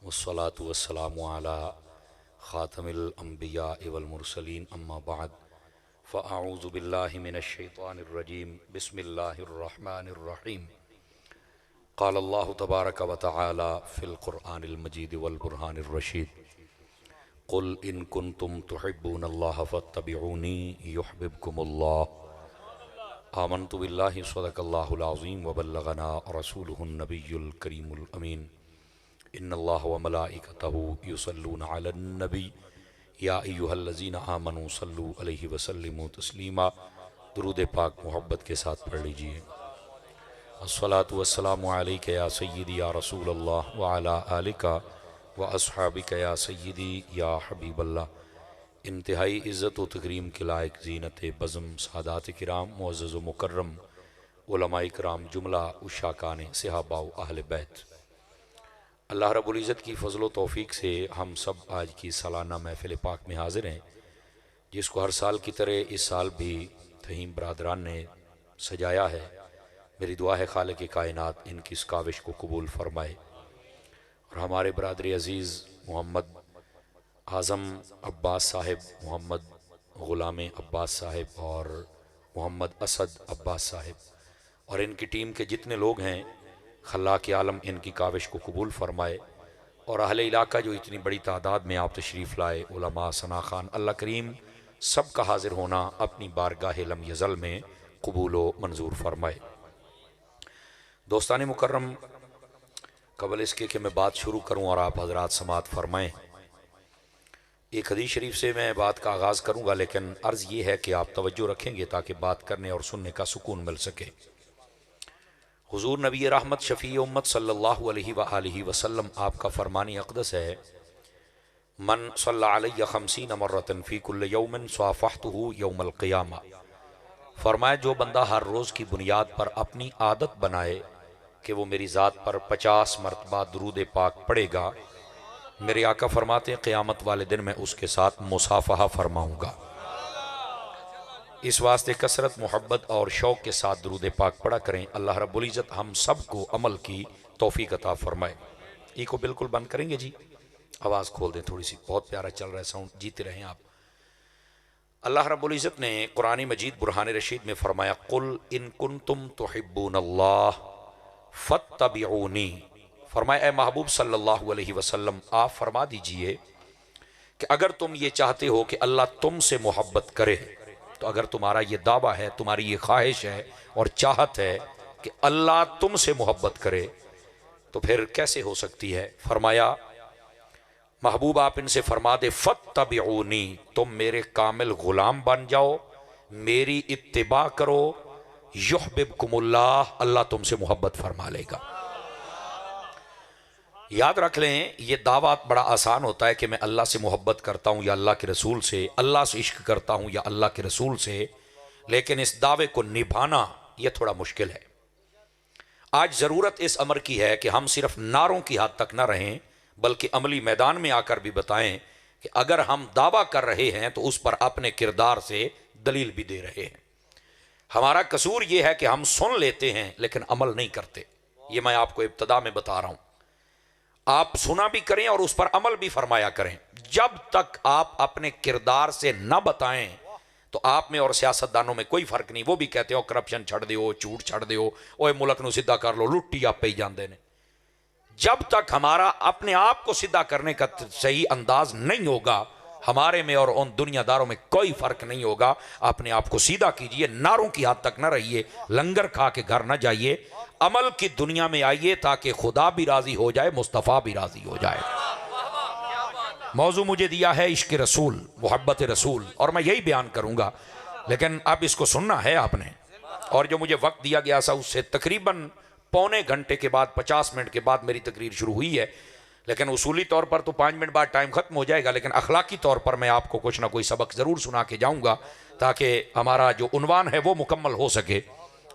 वस्सलातु वस्सलामु अला ख़ातमिल अंबिया वल मुरसलीन अम्मा बाद फ़अऊज़ु बिल्लाहि मिनश शैतानिर रजीम बिस्मिल्लाहिर रहमानिर रहीम क़ाल अल्लाहु तबारक व तआला फ़िल क़ुरआनिल मजीद वल बुरहानिर रशीद क़ुल इन कुन्तुम तुहिब्बूनल्लाह फ़त्तबिऊनी युहब्बिबकुमुल्लाह आमनतु बिल्लाहि सदक़ल्लाहुल अज़ीम व बल्लगना रसूलुहुन नबियुल करीमुल अमीन इन्नल्लाह व मलाइकतहु युसल्लूना अलन नबी या अय्युहल्लज़ीना आमनू सल्लू अलैहि वसल्लिमू तस्लीमा। दुरूद पाक मोहब्बत के साथ पढ़ लीजिए। अस्सलातु वस्सलामु अलैका या सय्यदी या रसूल अल्लाह व अला आलिका व अस्हाबिका या सय्यदी या हबीबल्लाह। इंतहाई इज़्ज़त व तकरीम के लायक ज़ीनत बज़म सादात किराम मुअज़्ज़ज़ व मुकर्रम उलमाए किराम जुमला उशाकान सहाबा व अहले बैत, अल्लाह रब्बुल इज़्ज़त की फ़ज़ल व तौफ़ीक़ से हम सब आज की सालाना महफ़िल पाक में हाज़िर हैं, जिसको हर साल की तरह इस साल भी तहीम बरादरान ने सजाया है। मेरी दुआ है खालिक़ कायनात इनकी इस काविश को कबूल फ़रमाए और हमारे बरादरी अज़ीज़ मोहम्मद आज़म अब्बास साहिब, मोहम्मद ग़ुलाम अब्बास साहिब और मोहम्मद असद अब्बास साहिब और इनकी टीम के जितने लोग हैं, खल्लाक़ आलम इनकी काविश को कबूल फ़रमाए और अहले इलाका जो इतनी बड़ी तादाद में आप तशरीफ़ लाए, उलमा सना खान, अल्लाह करीम सब का हाज़िर होना अपनी बारगाह लम यज़ल में कबूल व मंजूर फ़रमाए। दोस्तान मुकर्रम, कबल इसके कि मैं बात शुरू करूँ और आप हज़रात समात फ़रमाएँ, एक हदीस शरीफ से मैं बात का आगाज़ करूँगा, लेकिन अर्ज़ ये है कि आप तवज्जो रखेंगे ताकि बात करने और सुनने का सुकून मिल सके। हुज़ूर नबी रहमत शफ़ी उम्मत सल्लल्लाहु अलैहि व आलिहि वसल्लम आपका फ़रमानी अक़दस है, मन सल्ला अलैया खमसीन मर्रतन फ़ी कुल्लि यौमिन स्वाफ़हतुहु यौमल क़ियामा। फ़रमाया जो बंदा हर रोज़ की बुनियाद पर अपनी आदत बनाए कि वो मेरी ज़ात पर 50 मरतबा दुरूद पाक पढ़ेगा, मेरे आका फरमाते हैं क़यामत वाले दिन मैं उसके साथ मुसाफ़हा फरमाऊँगा। इस वास्ते कसरत, मोहब्बत और शौक़ के साथ दुरूद पाक पढ़ा करें। अल्लाह रब्बुल इज़्ज़त हम सब को अमल की तौफ़ीक़ अता फ़रमाए। ई को बिल्कुल बंद करेंगे जी, आवाज़ खोल दें थोड़ी सी, बहुत प्यारा चल रहा है साउंड, जीते रहें आप। अल्लाह रब्बुल इज़्ज़त ने कुरान मजीद बुरहान रशीद में फ़रमाया, कुल इन कुन्तुम तुहिब्बूनल्लाह फ़त्तबिऊनी। फरमाया ए महबूब सल्लल्लाहु अलैहि वसल्लम, आप फरमा दीजिए कि अगर तुम ये चाहते हो कि अल्लाह तुमसे मोहब्बत करे, तो अगर तुम्हारा ये दावा है, तुम्हारी ये ख्वाहिश है और चाहत है कि अल्लाह तुमसे मोहब्बत करे, तो फिर कैसे हो सकती है? फरमाया महबूब आप इनसे फरमा दे, फत्तबिऊनी, तुम मेरे कामिल गुलाम बन जाओ, मेरी इत्तिबा करो, युहब्बिबकुमुल्लाह, अल्लाह तुमसे मोहब्बत फरमा लेगा। याद रख लें, ये दावा बड़ा आसान होता है कि मैं अल्लाह से मोहब्बत करता हूँ या अल्लाह के रसूल से, अल्लाह से इश्क करता हूँ या अल्लाह के रसूल से, लेकिन इस दावे को निभाना यह थोड़ा मुश्किल है। आज ज़रूरत इस अमर की है कि हम सिर्फ नारों की हद तक न रहें, बल्कि अमली मैदान में आकर भी बताएं कि अगर हम दावा कर रहे हैं तो उस पर अपने किरदार से दलील भी दे रहे हैं। हमारा कसूर यह है कि हम सुन लेते हैं लेकिन अमल नहीं करते। ये मैं आपको इब्तदा में बता रहा हूँ, आप सुना भी करें और उस पर अमल भी फरमाया करें। जब तक आप अपने किरदार से न बताएं तो आप में और सियासतदानों में कोई फर्क नहीं। वो भी कहते हो करप्शन छड़ दो, झूठ छड़ दो, ओए मुल्क नूं सीधा कर लो, लुट्टी आपे ही जाते हैं। जब तक हमारा अपने आप को सीधा करने का सही अंदाज नहीं होगा, हमारे में और उन दुनियादारों में कोई फर्क नहीं होगा। अपने आप को सीधा कीजिए, नारों की हद तक न रहिए, लंगर खा के घर न जाइए, अमल की दुनिया में आइए ताकि खुदा भी राजी हो जाए, मुस्तफ़ा भी राजी हो जाए। मौजू मुझे दिया है इश्क रसूल, मोहब्बत रसूल, और मैं यही बयान करूंगा, लेकिन अब इसको सुनना है आपने। और जो मुझे वक्त दिया गया था उससे तकरीबन पौने घंटे के बाद, 50 मिनट के बाद मेरी तकरीर शुरू हुई है, लेकिन उसूली तौर पर तो 5 मिनट बाद टाइम खत्म हो जाएगा, लेकिन अखलाकी तौर पर मैं आपको कुछ ना कोई सबक ज़रूर सुना के जाऊंगा ताकि हमारा जो उन्वान है वो मुकम्मल हो सके।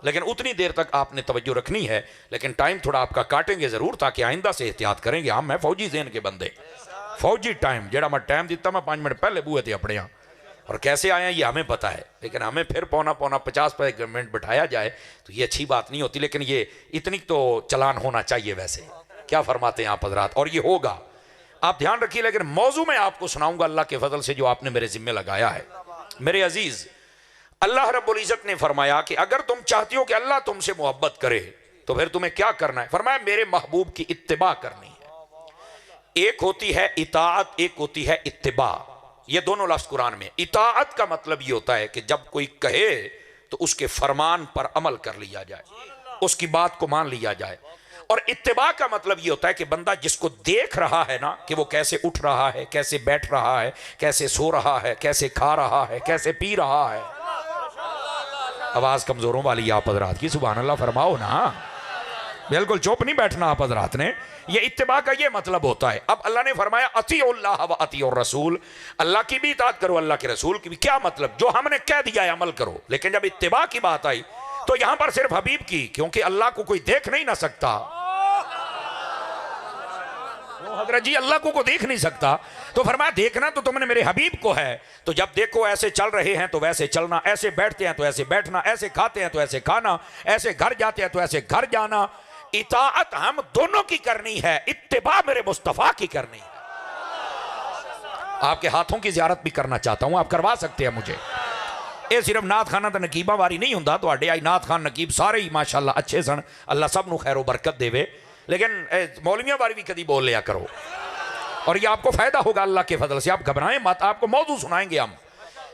लेकिन उतनी देर तक आपने तवज्जो रखनी है, लेकिन टाइम थोड़ा आपका काटेंगे ज़रूर ताकि आइंदा से एहतियात करेंगे। हम मैं फौजी ज़हन के बंदे, फौजी टाइम जरा मैं टाइम दिता मैं 5 मिनट पहले बुए थे अपने यहाँ, और कैसे आए हैं ये हमें पता है, लेकिन हमें फिर पौना 50 मिनट बिठाया जाए तो ये अच्छी बात नहीं होती। लेकिन ये इतनी तो चलान होना चाहिए। वैसे क्या फरमाते हैं आप हजरात? और ये होगा, आप ध्यान रखिए, लेकिन मौजू में आपको सुनाऊंगा अल्लाह के फजल से जो आपने मेरे जिम्मे लगाया है। मेरे अजीज, अल्लाह रब्बुल इज्जत ने फरमाया कि अगर तुम चाहती हो कि अल्लाह तुमसे मोहब्बत करे तो फिर तुम्हें क्या करना है? फरमाया मेरे महबूब की इत्तिबा करनी है। एक होती है इताअत, एक होती है इत्तिबा। ये दोनों लफ्ज कुरान में। इताअत का मतलब ये होता है कि जब कोई कहे तो उसके फरमान पर अमल कर लिया जाए, उसकी बात को मान लिया जाए। और इत्तिबा का मतलब ये होता है कि बंदा जिसको देख रहा है ना कि वो कैसे उठ रहा है, कैसे बैठ रहा है, कैसे सो रहा है, कैसे खा रहा है, कैसे पी रहा है। आवाज कमजोरों वाली आप हजरात की, सुभान अल्लाह फरमाओ ना, बिल्कुल चुप नहीं बैठना आप हजरात ने। ये इत्तिबा का ये मतलब होता है। अब अल्लाह ने फरमाया अतीउल्लाह व अतीउर रसूल, अल्लाह की भी इताअत करो, अल्लाह के रसूल की भी। क्या मतलब? जो हमने कह दिया है अमल करो। लेकिन जब इत्तिबा की बात आई तो यहां पर सिर्फ हबीब की, क्योंकि अल्लाह को कोई देख नहीं ना सकता। हजरत जी अल्लाह को देख नहीं सकता, तो फरमाया देखना तो तुमने मेरे हबीब को है। तो जब देखो ऐसे चल रहे हैं तो वैसे चलना, ऐसे बैठते हैं तो ऐसे बैठना, ऐसे खाते हैं तो ऐसे खाना, ऐसे घर जाते हैं तो ऐसे घर जाना। इताअत हम दोनों की करनी है, इत्तिबा मेरे मुस्तफा की करनी है। आपके हाथों की ज़ियारत भी करना चाहता हूं, आप करवा सकते हैं मुझे। ये सिर्फ नात खाना तो नकीबा वारी नहीं होंदा। तो आई नात खान नकीब सारे ही माशाअल्लाह अच्छे सन, अल्लाह सब नू खैरो बरकत देवे। लेकिन मौलवियों बारी भी कभी बोल लिया करो, और ये आपको फायदा होगा अल्लाह के फजल से। आप घबराएं मत, आपको मौजू सुनाएंगे हम।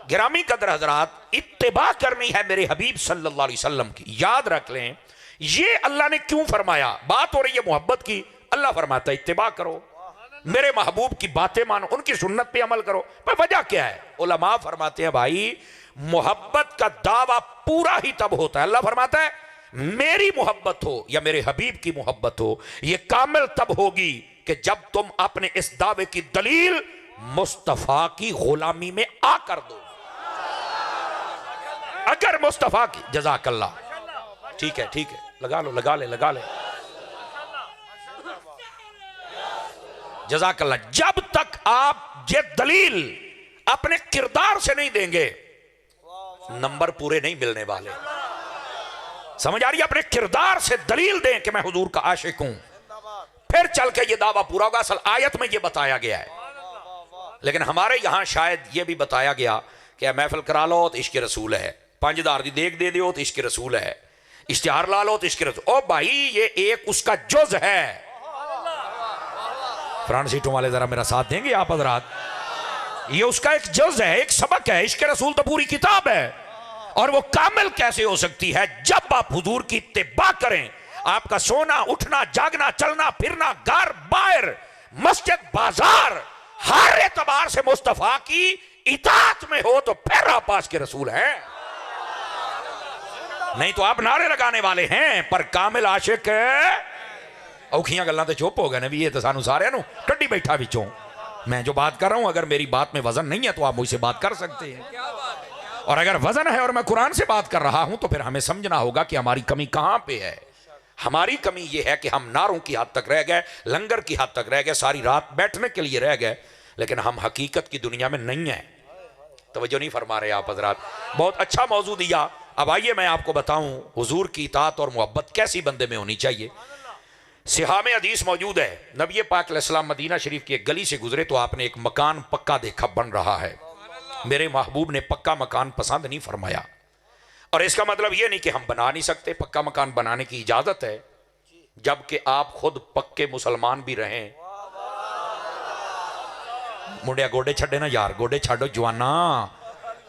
गिरामी कदर हजरात, इत्तिबा करनी है मेरे हबीब सल्लल्लाहु अलैहि वसल्लम की। याद रख लें, ये अल्लाह ने क्यों फरमाया? बात हो रही है मोहब्बत की, अल्लाह फरमाता है इत्तिबा करो, मेरे महबूब की बातें मानो, उनकी सुन्नत पे अमल करो। पर वजह क्या है? उलमा फरमाते हैं भाई, मोहब्बत का दावा पूरा ही तब होता है, अल्लाह फरमाता है मेरी मोहब्बत हो या मेरे हबीब की मोहब्बत हो, यह कामिल तब होगी कि जब तुम अपने इस दावे की दलील मुस्तफा की गुलामी में आकर दो। अगर मुस्तफा की, जज़ाकल्लाह, ठीक है ठीक है, लगा लो, लगा ले, लगा ले, जज़ाकल्लाह। जब तक आप ये दलील अपने किरदार से नहीं देंगे, नंबर पूरे नहीं मिलने वाले। समझ आ रही है? अपने किरदार से दलील दें कि मैं हुजूर का आशिक हूं, फिर चल के ये दावा पूरा होगा। असल आयत में ये बताया गया है, लेकिन हमारे यहां शायद ये भी बताया गया कि महफिल करा लो तो इश्क रसूल है, 5000 दी देख दे दो तो इश्क रसूल है, इश्तिहार ला लो तो इश्क रसूल। ओ भाई, ये एक उसका जुज है। फ्रंट सीटों वाले जरा मेरा साथ देंगे आप हजरात? ये उसका एक जुज है, एक सबक है। इश्क रसूल तो पूरी किताब है, और वो कामिल कैसे हो सकती है? जब आप हुजूर की इत्तिबा करें। आपका सोना, उठना, जागना, चलना फिरना, घर बाहर, मस्जिद, बाजार, हर एतबार से मुस्तफा की इताअत में हो तो फिर आप पास के रसूल हैं। नहीं तो आप नारे लगाने वाले हैं, पर कामिल आशिक औखियां गल्लां ते चुप हो गए ने भी। ये तो सानू सारे नू कड्डी बैठा विचों। मैं जो बात कर रहा हूं, अगर मेरी बात में वजन नहीं है तो आप मुझसे बात कर सकते हैं, और अगर वजन है और मैं कुरान से बात कर रहा हूं तो फिर हमें समझना होगा कि हमारी कमी कहां पे है। हमारी कमी यह है कि हम नारों की हद तक रह गए, लंगर की हद तक रह गए, सारी रात बैठने के लिए रह गए, लेकिन हम हकीकत की दुनिया में नहीं है। तवज्जो नहीं फरमा रहे आप हजरात। बहुत अच्छा मौजू दिया। अब आइए मैं आपको बताऊं हुजूर की इताअत और मोहब्बत कैसी बंदे में होनी चाहिए। सिहा में हदीस मौजूद है, नबी पाक अलैहिस्सलाम मदीना शरीफ की एक गली से गुजरे तो आपने एक मकान पक्का देखा बन रहा है। मेरे महबूब ने पक्का मकान पसंद नहीं फरमाया, और इसका मतलब यह नहीं कि हम बना नहीं सकते, पक्का मकान बनाने की इजाजत है, जबकि आप खुद पक्के मुसलमान भी रहें। मुंडिया गोडे छड़े ना यार, गोडे छाड़ो जवाना,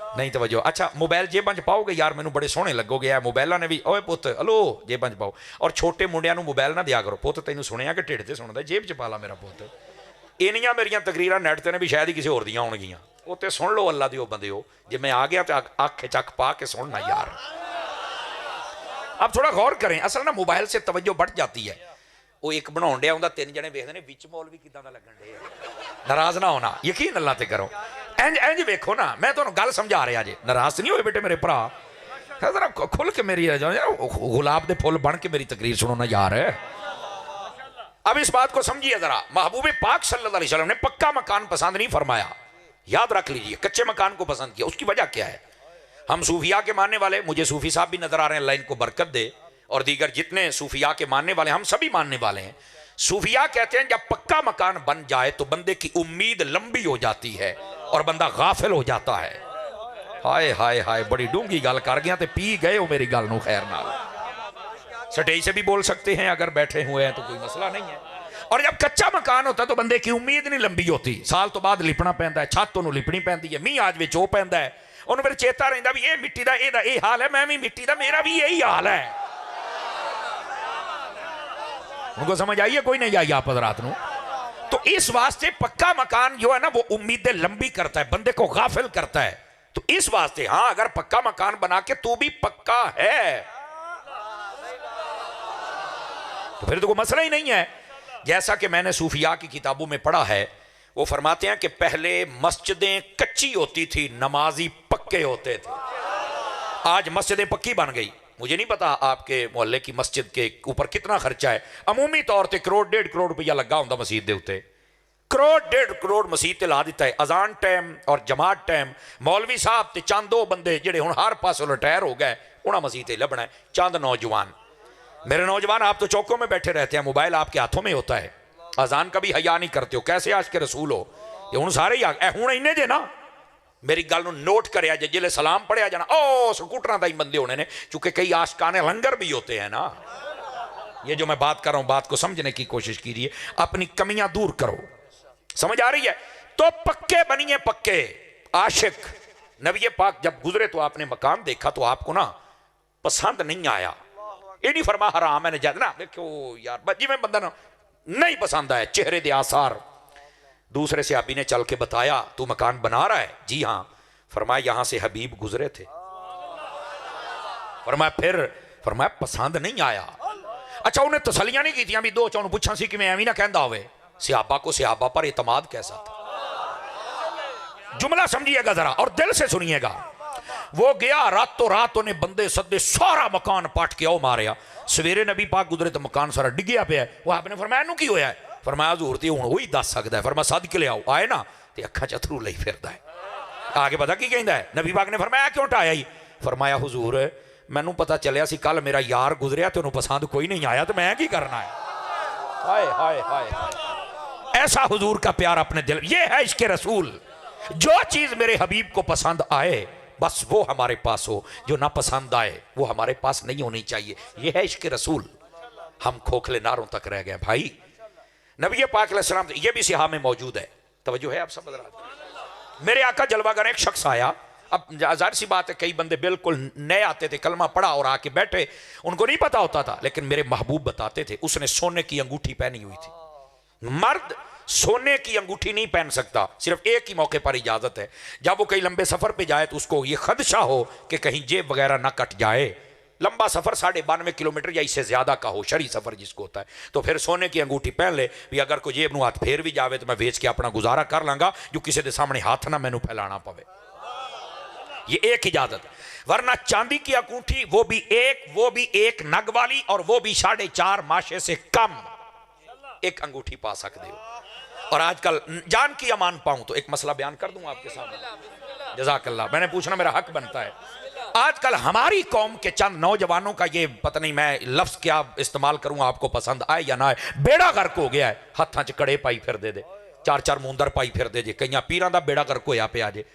नहीं तवज्जो। अच्छा, मोबाइल जेबां च पाओगे यार, मैनू बड़े सोहने लगोगे। मोबाइलों ने भी, ओए पुत हलो जेबां च पाओ। और छोटे मुंडियां नू मोबाइल ना दिया करो। पुत तैनू सुनिया कि ढिड ते सुनदा, जेब च पा ला मेरा पुत। इनियां मेरियां तकरीरां नैट ते ने भी शायद ही किसी होर दियां होणगियां। उत्ते सुन लो अल्लाह दिओ बंदिओ, जे मैं आ गया तो अख चक पा के सुनना यार। अब थोड़ा गौर करें, असल ना मोबाइल से तवज्जो बढ़ जाती है। वो एक बनाउण डिया हुंदा, 3 जने वेखदे ने विच मौलवी किदां दा लगण डे। नाराज ना होना, यकीन अल्लाह ते करो। इंज इंज वेखो ना, मैं तुहानू गल समझा रहा जे, नाराज नहीं होए बेटे मेरे भरा। जरा खुल के मेरी गुलाब दे फुल बन के मेरी तकरीर सुनो ना यार। अब इस बात को समझिए जरा, महबूब पाक सल्लल्लाहु अलैहि वसल्लम ने पक्का मकान पसंद नहीं फरमाया। याद रख लीजिए, कच्चे मकान को पसंद किया। उसकी वजह क्या है? हम सूफिया के मानने वाले, मुझे सूफी साहब भी नजर आ रहे हैं, अल्लाह इनको बरकत दे, और दीगर जितने सूफिया के मानने वाले, हम सभी मानने वाले हैं। सूफिया कहते हैं जब पक्का मकान बन जाए तो बंदे की उम्मीद लंबी हो जाती है और बंदा गाफिल हो जाता है। हाय हाय हाय, बड़ी डूंगी गल कर गया, तो पी गए हो मेरी गल नू। खैर नाल स्टेज से भी बोल सकते हैं, अगर बैठे हुए हैं तो कोई मसला नहीं है। और जब कच्चा मकान होता तो बंदे की उम्मीद नहीं लंबी होती, साल तो बाद लिपना पैंदा है, छत उन्होंने लिपनी पैंदी है, मीह आज विच हो पैंदा है, उन्होंने फिर चेता रहिंदा भी ये मिट्टी का ये हाल है, मैं भी मिट्टी का, मेरा भी यही हाल है। उनको समझ आई है कोई नहीं आई आप रात नू? तो इस वास्ते पक्का मकान जो है ना वो उम्मीदें लंबी करता है, बंदे को गाफिल करता है। तो इस वास्ते हाँ, अगर पक्का मकान बना के तू भी पक्का है तो फिर तो कोई मसला ही नहीं है। जैसा कि मैंने सूफिया की किताबों में पढ़ा है, वो फरमाते हैं कि पहले मस्जिदें कच्ची होती थी, नमाजी पक्के होते थे। आज मस्जिदें पक्की बन गई। मुझे नहीं पता आपके मोहल्ले की मस्जिद के ऊपर कितना खर्चा है, अमूमी तौर पर करोड़ 1.5 करोड़ रुपया लगा होंगे मस्जिद के उत्ते, करोड़ 1.5 करोड़ मस्जिद ते ला दिता है। अजान टाइम और जमात टाइम मौलवी साहब ते चंद दो बंदे जेडे हुण हर पासों रिटायर हो गए, उन्हें मस्जिद ते लभना है, चंद नौजवान। मेरे नौजवान, आप तो चौकों में बैठे रहते हैं, मोबाइल आपके हाथों में होता है, अजान का भी हया नहीं करते हो, कैसे आज के रसूल हो? ये हुण सारे ही हुण इन्ने जे ना, मेरी गल नूं नोट करिया जे, जिले सलाम पढ़िया जाना ओ स्कूटरां दा ही बंदे होने ने, चूंकि कई आशिकाने लंगर भी होते हैं ना। ये जो मैं बात कर रहा हूं, बात को समझने की कोशिश कीजिए, अपनी कमियां दूर करो। समझ आ रही है? तो पक्के बनिए, पक्के आशिक। नबी पाक जब गुजरे तो आपने मकान देखा तो आपको ना पसंद नहीं आया, ये नहीं फरमा हराम है नजायज ना, देखो यार जिवें बंदा ना नहीं पसंद आया, चेहरे दे आसार। दूसरे सहाबी ने चल के बताया तू मकान बना रहा है? जी हाँ। फरमाया यहां से हबीब गुजरे थे। फरमाया फिर? फरमाया पसंद नहीं आया। अच्छा, उन्हें तसलियां नहीं की भी दो चौन पूछा सी कि मैं एवं ना कहता होवे, सहाबा को सहाबा पर एतमाद कैसा था। जुमला समझिएगा जरा और दिल से सुनिएगा। वो गया रातों रात, उन्हें बंदे सदे, सारा मकान पाट के आओ मारिया। सवेरे नबी पाक गुजरे तो मकान सारा डिग्या पे है। वो आपने फरमाया नू की होया है? फरमाया हजूर ते हुण वही दस सकता है। फरमाया सद के ले आओ। आए ना ते अखा च अथरू लई फिरदा है। आगे पता की कहंदा है? नबी पाक ने फरमाया क्यों टाया ही? फरमाया हुजूर मैनू पता चलिया सी कल मेरा यार गुजरिया ते उन्होंने पसंद कोई नहीं आया, तो मैं की करना है। हाय हाय हाय, ऐसा हुजूर का प्यार अपने दिल। ये है इश्क रसूल। जो चीज मेरे हबीब को पसंद आए बस वो हमारे पास हो, जो ना पसंद आए वो हमारे पास नहीं होनी चाहिए। ये है इश्क रसूल। हम खोखले नारों तक रह गए भाई। नबी पाक अलैहिस्सलाम, ये भी सिहा में मौजूद है, तवज्जो है आप सब? मेरे आका जलवागर एक शख्स आया। अब जाहिर सी बात है कई बंदे बिल्कुल नए आते थे, कलमा पढ़ा और आके बैठे, उनको नहीं पता होता था, लेकिन मेरे महबूब बताते थे। उसने सोने की अंगूठी पहनी हुई थी। मर्द सोने की अंगूठी नहीं पहन सकता, सिर्फ एक ही मौके पर इजाजत है, जब वो कहीं लंबे सफर पे जाए तो उसको ये खदशा हो कि कहीं जेब वगैरह ना कट जाए। लंबा सफर 92.5 किलोमीटर या इससे ज्यादा का हो, शरी सफर जिसको होता है, तो फिर सोने की अंगूठी पहन ले भी, अगर कोई जेब नूं हाथ फेर भी जावे तो मैं वेच के अपना गुजारा कर लांगा, जो किसी के सामने हाथ ना मैनू फैलाना पवे। ये एक इजाजत। वरना चांदी की अंगूठी वो भी एक नग वाली, और वो भी 4.5 माशे से कम एक अंगूठी पा सकते हो। और आजकल जान की अमान पाऊं तो एक मसला बयान कर दूं आपके सामने। जज़ाकल्लाह, मैंने पूछना मेरा हक बनता है। आजकल हमारी कौम के चंद नौजवानों का, ये पता नहीं मैं लफ्ज क्या इस्तेमाल करूं, आपको पसंद आए या ना आए, बेड़ा गर्क हो गया है। हत्थां च कड़े पाई फिर दे, 4-4 मुंदर पाई फिर दे जे, कई पीरां दा बेड़ा गर्क होया पिया जे,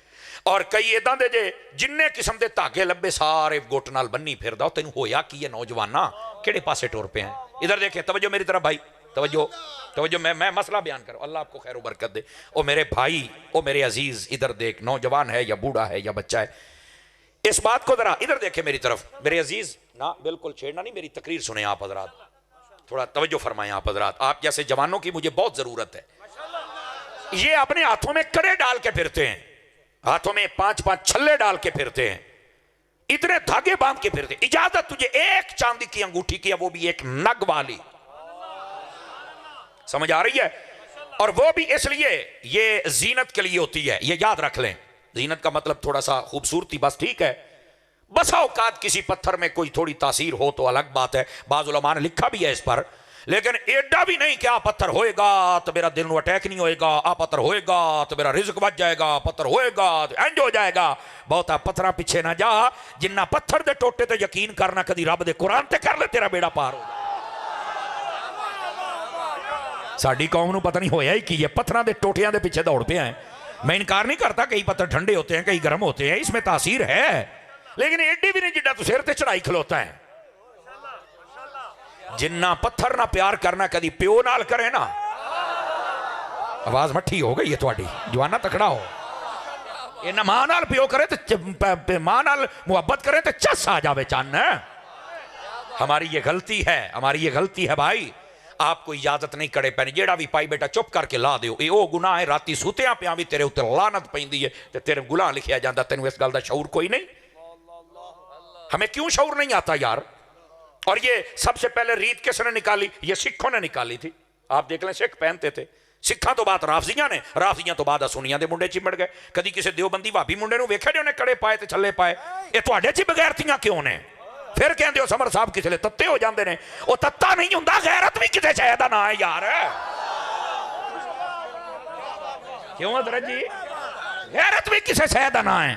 और कई इदां दे जे जिन्ने किस्म दे धागे लब्बे सारे गुट नाल बन्नी फिरदा। तेनू होया की है नौजवाना, किहड़े पासे टुर पे हैं? इधर देखे, तवज्जो मेरी तरफ भाई, तवज्जो तवज्जो। मैं मसला बयान करूं, अल्लाह आपको खैर बरकत दे। ओ मेरे भाई, ओ मेरे अजीज, इधर देख, नौजवान है या बूढ़ा है या बच्चा है, इस बात को जरा इधर देखे मेरी तरफ मेरे अजीज। ना बिल्कुल छेड़ना नहीं, मेरी तकरीर सुने आप हजरात, थोड़ा तवज्जो फरमाएं आप हजरात। आप जैसे जवानों की मुझे बहुत जरूरत है। ये अपने हाथों में कड़े डाल के फिरते हैं, हाथों में 5-5 छल्ले डाल के फिरते हैं, इतने धागे बांध के फिरते। इजाजत तुझे एक चांदी की अंगूठी की है, वो भी एक नग वाली। समझ आ रही है? और वो भी इसलिए ये जीनत के लिए होती है, ये याद रख लें। जीनत का मतलब थोड़ा सा खूबसूरती, बस ठीक है। बसा औकात किसी पत्थर में कोई थोड़ी तासीर हो तो अलग बात है, बाज़ उलमा ने लिखा भी है इस पर, लेकिन एडा भी नहीं कि आ पत्थर होएगा तो मेरा दिल में अटैक नहीं होएगा, आ पत्थर होएगा तो मेरा रिज्क बच जाएगा, पत्थर होएगा तो इंज हो जाएगा। बहुता पत्थर पीछे ना जा, जिन्ना पत्थर दे टोटे ते यकीन करना, कदी रब दे कुरान ते कर ले, तेरा बेड़ा पार हो जाए। साड़ी कौम नूं पता नहीं होया ही की है, पत्थरों के टोटियां के पीछे दौड़ पे हैं। मैं इनकार नहीं करता, कई पत्थर ठंडे होते हैं, कई गर्म होते हैं, इसमें तासीर है, लेकिन एडी भी नहीं जिड्डा तू सिर ते चढ़ाई खलोता है। जिन्ना पत्थर ना प्यार करना कदी प्यो नाल करे ना। आवाज मठी हो गई है थोड़ी, जवाना तकड़ा हो। ये ना मां नाल प्यो करे तो मां नाल मुहब्बत करे तो चस आ जावे चन्न। हमारी ये गलती है, हमारी ये गलती है भाई। आपको इजाजत नहीं करे पैनी, जेड़ा भी पाई बेटा चुप करके ला दियो। ये ओ गुनाह है, राती सुतिया पिया भी तेरे उत्ते लानत पैंदी है ते तेरे गुनाह लिखिया जाता। तेनू इस गल दा शऊर कोई नहीं? हमें क्यों शऊर नहीं आता यार? और ये सबसे पहले रीत किसने निकाली? ये सिखों ने निकाली थी। आप देख लें, सिख पहनते थे, सिखा तो बाद राफजियां ने, राफजियां तो बाद सुनिया के मुंडे चिमड़ गए। कभी किसी देवबंदी भाभी मुंडे नूं वेख्या जो कड़े पाए ते छल्ले पाए? ये तुहाडे च बगैरतियां क्यों ने? फिर कहते हो समर साहब किसी तत्ते हो जाते हैं। वो तत्ता नहीं होंदा, गैरत भी किसी शय दा ना है यार। क्यों हजरत जी? गैरत भी किसी शय दा ना है।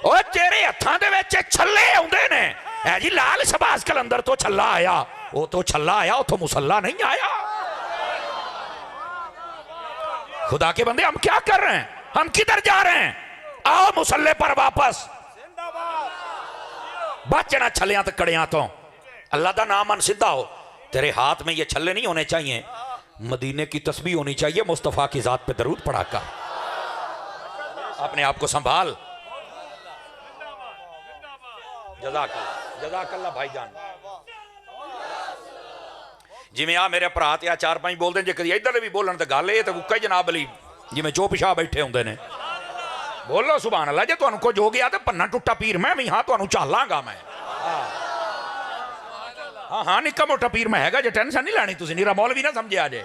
ओ तेरे हत्थां दे विच छल्ले आउंदे ने। है जी लाल शबाज कलंदर तो छल्ला आया, वो तो छल्ला आया, उतो मुसल्ला नहीं आया। खुदा के बंदे हम क्या कर रहे हैं? हम किधर जा रहे हैं? आओ मुसल्ले पर वापस। बचना छलियां तो कड़ियां तो। अल्लाह का नाम मन सीधा हो। तेरे हाथ में ये छल्ले नहीं होने चाहिए, मदीने की तस्बीह होनी चाहिए। मुस्तफ़ा की जात पे दरूद पढ़ाकर अपने आप को संभाल। जज़ाकल्लाह भाईजान। जिमें आ मेरे भरा ते आ चार पांच बोलते हैं, जे कभी इधर भी बोलन तो गल ये तो उक्का ही जनाब अली जिमें चो पिछा बैठे होंगे ने। बोलो सुभान अल्लाह। जे तुहानू कुछ हो गया तो भन्ना टुट्टा पीर मैं भी हाँ, तुहानू चालांगा मैं। हाँ हाँ निक्का मोटा पीर मैं हैगा, जे टेंशन नहीं लैनी तुसीं। नीरा मौलवी ना समझे जे।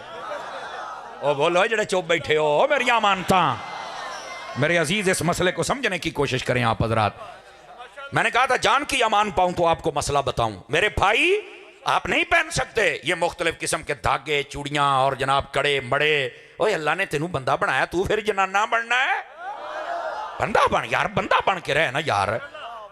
ओ बोलो जेड़े चुप बैठे हो, मेरी मानता मेरे अजीज, इस मसले को समझने की कोशिश करें आप हजरात। मैंने कहा था जान की अमान पाऊं तो आपको मसला बताऊं। मेरे भाई आप नहीं पहन सकते ये मुख्तलिफ किस्म के धागे, चूड़ियां और जनाब कड़े मड़े। ओए अल्लाह ने तेनू बंदा बनाया, तू फिर जनाना बनना है? बंदा बन यार, बंदा बन के रहे ना यार।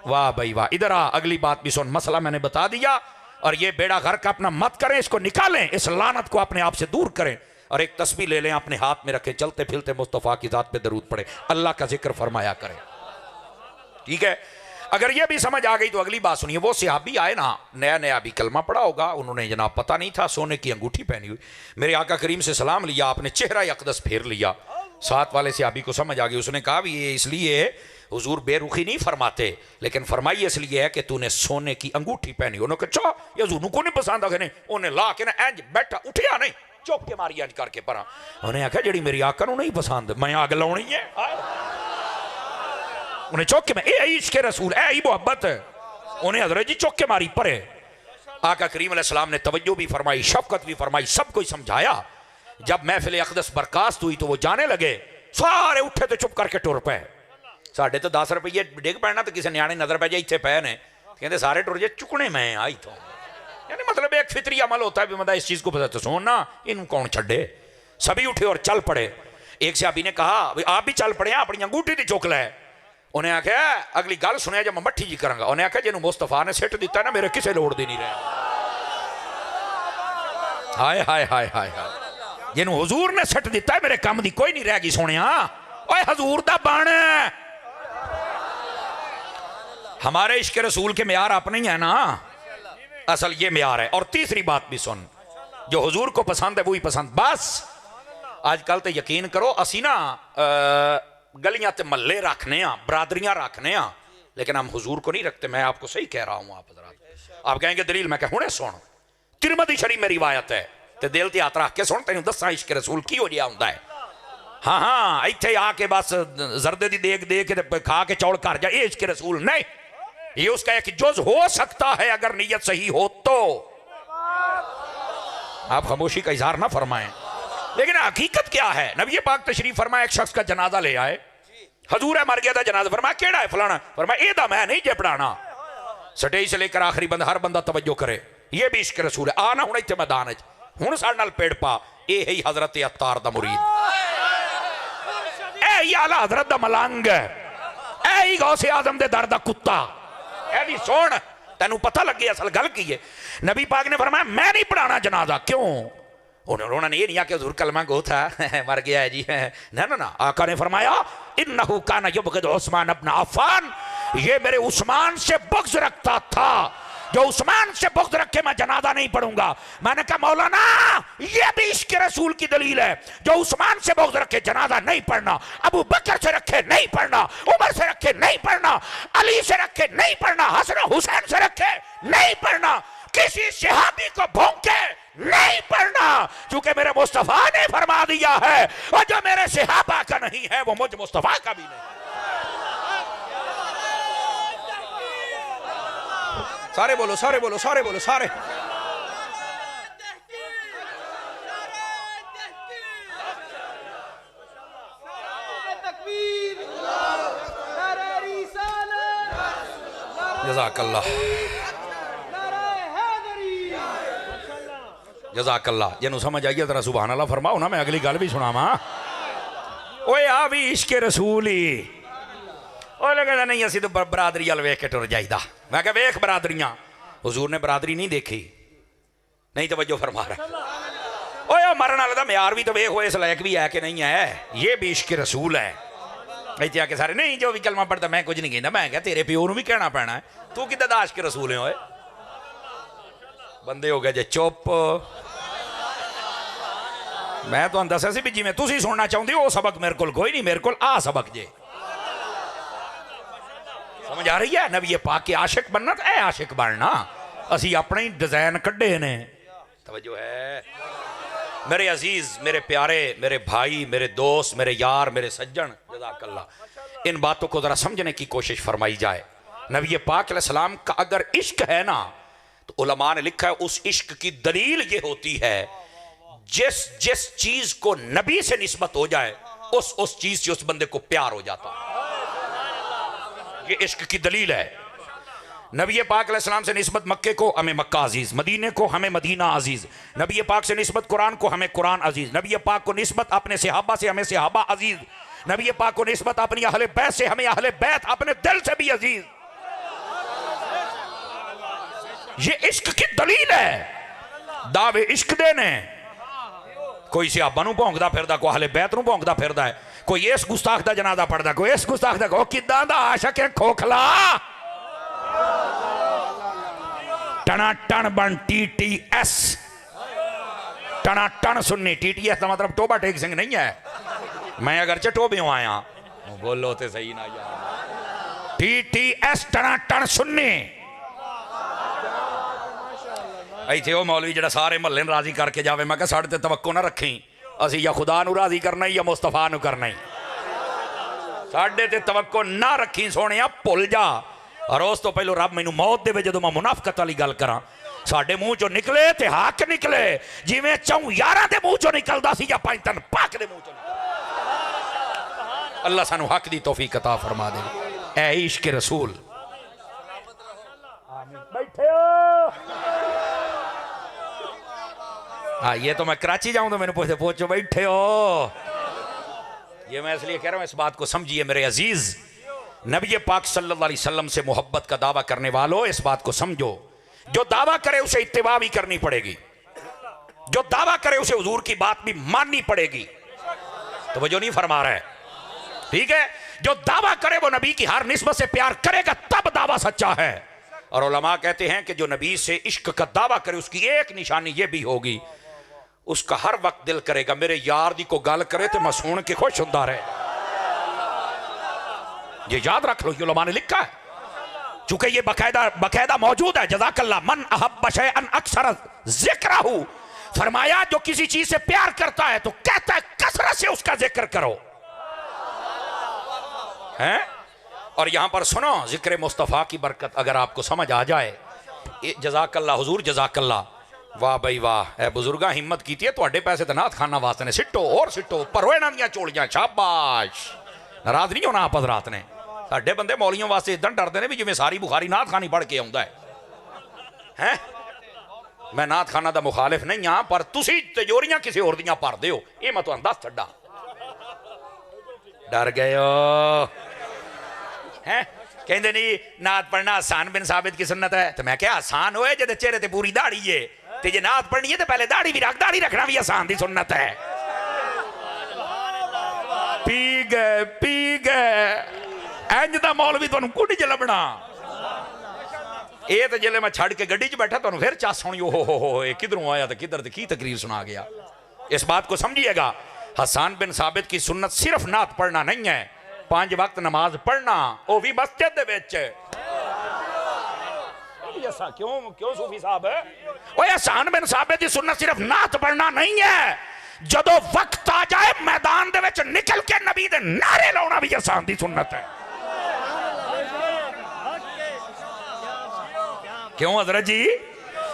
वाह भाई वाह। इधर आ, अगली बात भी सुन। मसला मैंने बता दिया, और ये बेड़ा घर का अपना मत करें, इसको निकालें, इस लानत को अपने आप से दूर करें, और एक तस्बीह ले लें, अपने हाथ में रखें, चलते फिरते मुस्तफ़ा की जात पे दरूद पड़े, अल्लाह का जिक्र फरमाया करें। ठीक है? अगर ये भी समझ आ गई तो अगली बात सुनिए। वो सहाबी आए ना, नया नया अभी कलमा पड़ा होगा, उन्होंने जनाब पता नहीं था, सोने की अंगूठी पहनी हुई, मेरे आका करीम से सलाम लिया, आपने चेहरा अक़दस फेर लिया। साथ वाले सहाबी को समझ आ गई, उसने कहा भी ये इसलिए हुजूर बेरुखी नहीं फरमाते, लेकिन फरमाई इसलिए है कि तूने सोने की अंगूठी पहनी। उन्होंने कहा अच्छा ये हुजूर को नहीं पसंद आ गए। उन्हें ला के ना इंज बैठा, उठिया नहीं, चुप के मारी इंज करके परा। उन्हें आख्या जी मेरी आका नूं नहीं पसंद, मैं अग लाउणी है। उन्हें चौक के मैं इश्क रसूल है ही मोहब्बत। उन्हें हजरत जी चौक के मारी परे। आका करीम अलैहिस्सलाम ने तवज्जो भी फरमाई, शफकत भी फरमाई, सब कुछ समझाया। जब महफिल अक़दस बर्खास्त हुई तो वो जाने लगे, सारे उठे तो चुप करके टुर पे। साढ़े तो 10 रुपये डिग पैना तो किसी न्याणे नजर पै जाए इतने पे ने, कहते सारे टुर जाए, चुकने मैं आई तो। यानी मतलब एक फितरी अमल होता है भी मतलब इस चीज को पता तो सुन ना, इन कौन छड़े। सभी उठे और चल पड़े। एक सहाबी ने कहा आप भी चल पड़े, अपनी अंगूठी दी चुक लै। उन्हें आख्या अगली गल सुनिया जब मैं मट्ठी जी करांगा। उन्हें आख्या जिन्होंने मुस्तफा ने सिट दिता ना, मेरे किसी लोड़ दी नहीं रहा। हाय हाय हाय हाय हाय, जिन्होंने हुजूर ने सिट दिता है मेरे काम दी कोई नहीं रहेगी। सोनिया ओए हुजूर दा बन, हमारे इश्क रसूल के म्यार अपने ही है ना, असल ये म्यार है। और तीसरी बात भी सुन, जो हुजूर को पसंद है वही पसंद। बस आजकल तो यकीन करो असी ना गलियां ते महल्ले रखने, बरादरियां रखने, लेकिन हम हुजूर को नहीं रखते। मैं आपको सही कह रहा हूं। आप कहेंगे दलील, मैं कह हुणे सुन, तिरमदी शरीफ में रिवायत है, ते दिल ते हाथ रख के सुन, तेन दसा इश्क रसूल की हो जिहा हुंदा है। हाँ हाँ इत्थे आके बस जरदे दी देख दे के खा के चौड़ कर जा, ये इश्क रसूल नहीं। ये उसका एक जुज हो सकता है अगर नीयत सही हो तो। आप खामोशी का इजहार ना फरमाएं, लेकिन हकीकत क्या है? नबी पाक तशरीफ फरमाया, एक शख्स का जनाजा ले आए, हजूर है मर गया था जनाजा, फरमाया केड़ा है? फलाना। फरमाया एदा मैं नहीं जे पढ़ाना। स्टेज से लेकर आखिरी बंदा, हर बंदा तवज्जो करे, ये भी इश्क रसूल है। आना हुण इत्थे मैदान च, हुण साडे नाल पेड़ पा। ये ही हजरत अत्तार दा मुरीद, ए ही आला हजरत दा मलंग, ए ही गौसे आजम दे दर दा कुत्ता। ए भी सुन, तैनू पता लगे असल गल की है। नबी पाक ने फरमाया मैं नहीं पढ़ाना जनाजा। क्यों? उन्होंने ये नहीं आके हुजूर कलमा गो था मर गया है जी ना ना ना। आका ने फरमाया इन्नहु काना युबग़िद उस्मान इब्न अफ़्फ़ान, ये मेरे उस्मान से बुग़्ज़ रखता था, जो उस्मान से बुग़्ज़ रखे मैं जनाजा नहीं पढ़ूंगा। मैंने कहा मौलाना ये भी इश्क़ रसूल की दलील है, जो उस्मान से बुग़्ज़ रखे जनाजा नहीं पढ़ना, अबू बकर से रखे नहीं पढ़ना, उमर से रखे नहीं पढ़ना, अली से रखे नहीं पढ़ना, हसन हुसैन से रखे नहीं पढ़ना, किसी सहाबी को भौंके नहीं पढ़ना, क्योंकि मेरे मुस्तफा ने फरमा दिया है और जो मेरे सहाबा का नहीं है वो मुझ मुस्तफा का भी नहीं। सारे बोलो सारे बोलो सारे बोलो सारे। जज़ाकल्लाह जज़ाकल्लाह। जिन्हों समझ आइए जरा सुभान अल्लाह फरमाओ ना, मैं अगली गल भी सुनावा। ओए आ भी इश्क रसूल ही। ओ लगता नहीं असी तो बरादरी वाल वेख के टुर जाइदा। मैं कहा वेख बरादरियां, हुजूर ने बरादरी नहीं देखी, नहीं तवज्जो फरमा रहा। ओए मरन वाले दा म्यार भी तो वेख हो, इस लायक भी है कि नहीं है, ये भी इश्क रसूल है। इतने आके सारे नहीं जो भी कलमा पढ़ता मैं कुछ नहीं कहता। मैं क्या तेरे प्यो भी कहना पैना है, तू कि दाश के रसूल है। बंदे हो गए जे चुप। मैं तो दसा सी भी जिवें तुसीं सुनना चाहते हो सबक मेरे को कोई नहीं, मेरे को आ सबक जे समझ आ रही है। नबी पाक के आशिक बनना तो है आशिक बनना, असी अपने ही डिजाइन कड्डे ने। तवज्जो है मेरे अजीज, मेरे प्यारे, मेरे भाई, मेरे दोस्त, मेरे यार, मेरे सज्जन, जज़ाकल्लाह। इन बातों को जरा समझने की कोशिश फरमाई जाए। नबी पाक अलैहिस्सलाम का अगर इश्क है ना, तो उलमा ने लिखा है उस इश्क की दलील ये होती है जिस जिस चीज को नबी से निस्बत हो जाए उस चीज से उस बंदे को प्यार हो जाता है। ये इश्क की दलील है। नबी पाक अलैहिस्सलाम से निस्बत मक्के को हमें मक्का अजीज, मदीने को हमें मदीना अजीज, नबी पाक से निस्बत कुरान को हमें कुरान अजीज, नबी पाक को निस्बत अपने सहाबा से हमें सहाबा अजीज, नबी पाक को निस्बत अपनी अहले बैत से हमें अहले बैत अपने दिल से भी अजीज। ये इश्क की दलील है। दावे इश्क दे ने कोई सहाबा नूं भौंकदा फिरदा, कोई अहले बैत नूं भौंकदा फिरदा है, कोई इस गुस्ताख दा जनाजा पढ़दा, कोई इस गुस्ताख दा। ओ किदां दा आशिक है खोखला। टना टन बन TTS, टना टन सुन्नी। TTS का मतलब टोबा टेक सिंह नहीं है। मैं अगर टोबियों आया बोलो तो सही ना यार। TTS टना टन सुन्नी। इतने वो मौलवी जरा सारे महल्ले राजी करके जावे, मैं साढ़े ते तवक्को ना रखी, असी या खुदा नू राजी करना या मुस्तफा नू करना। साढ़े ते तवक्को ना रखी सोने, भुल जा। और उस तो पहलो रब मैनू मौत दे जो मैं मुनाफकत वाली गल करा, साडे मुंह चो निकले ते हक निकले जिवें चौं यारां दे मुंह चो निकलदा सी या पंज तन पाक दे मुंह चो। अल्लाह सानू हक दी तौफीक अता फरमा दे। ऐ इश्क रसूल। बैठे हाँ, ये तो मैं कराची जाऊं तो मैंने पूछते पूछो बैठे हो। ये मैं इसलिए कह रहा हूं, इस बात को समझिए मेरे अजीज। नबी पाक सल्लल्लाहु अलैहि वसल्लम से मोहब्बत का दावा करने वालों, इस बात को समझो, जो दावा करे उसे इत्तिबा भी करनी पड़ेगी, जो दावा करे उसे हुजूर की बात भी माननी पड़ेगी। तो वो जो नहीं फरमा रहा है, ठीक है। जो दावा करे वो नबी की हर निस्बत से प्यार करेगा, तब दावा सच्चा है। और उलमा कहते हैं कि जो नबी से इश्क का दावा करे उसकी एक निशानी ये भी होगी, उसका हर वक्त दिल करेगा मेरे यार दी को गल करे तो मैं सुन के खुश होता रहे। ये याद रख लो, ये उलमा ने लिखा है, चूंकि ये बकायदा मौजूद है। जज़ाकल्लाह। मन अहब्ब शैअन अक्सर ज़िक्रहु, फरमाया जो किसी चीज से प्यार करता है तो कहता है कसरत से उसका जिक्र करो, हैं। और यहां पर सुनो, जिक्र मुस्तफ़ा की बरकत अगर आपको समझ आ जाए। जज़ाकल्लाह हुजूर, जज़ाकल्लाह। वाह भाई वाह, ए बुजुर्गा हिम्मत की है, तुहाडे पैसे तो नाथ खाना वास्ते ने, सिटो और सिटो, भरो इन्हां दियां चोलियां, शाबाश। नाराज नहीं होना आप हज़रात ने। साडे बंदे मौलियों वास्ते इदां डरदे ने भी जिवें सारी बुखारी नाथ खानी पढ़ के आउंदा है। मैं नाथ खाना दा मुखालिफ नहीं हाँ, पर तुसी तिजोरियां किसी होर दियां भरदे हो, ये मैं तुहानूं दस छड्डा। डर गए हो हैं? कहते नहीं नाथ पढ़ना हसन बिन साबित की सुन्नत है। तो मैं क्या हसान होए जिहदे चेहरे ते पूरी दाढ़ी है, ते जे नात पढ़नी है तो पहले दाढ़ी भी रख, दाढ़ी रखना भी आसान दी सुन्नत है। पी गए इंज दा मौलवी तुहानू कुछ च लभना। ये तो जिले मैं छड़ के गड्डी च बैठा तुहानू फिर चस होनी, हो किधरों आया तो किधर की तकरीर सुना गया। इस बात को समझिएगा, हसन बिन साबित की सुन्नत सिर्फ नात पढ़ना नहीं है, 5 वक्त नमाज पढ़ना, वो भी मस्जिद दे विच। क्यों सूफी साहब हसन बिन साबित की सुन्नत सिर्फ नात पढ़ना नहीं है, जदों वक्त आ जाए मैदान दे विच निकल के नबी दे नारे लाउना भी हसन दी सुन्नत है। क्यों हजरत जी?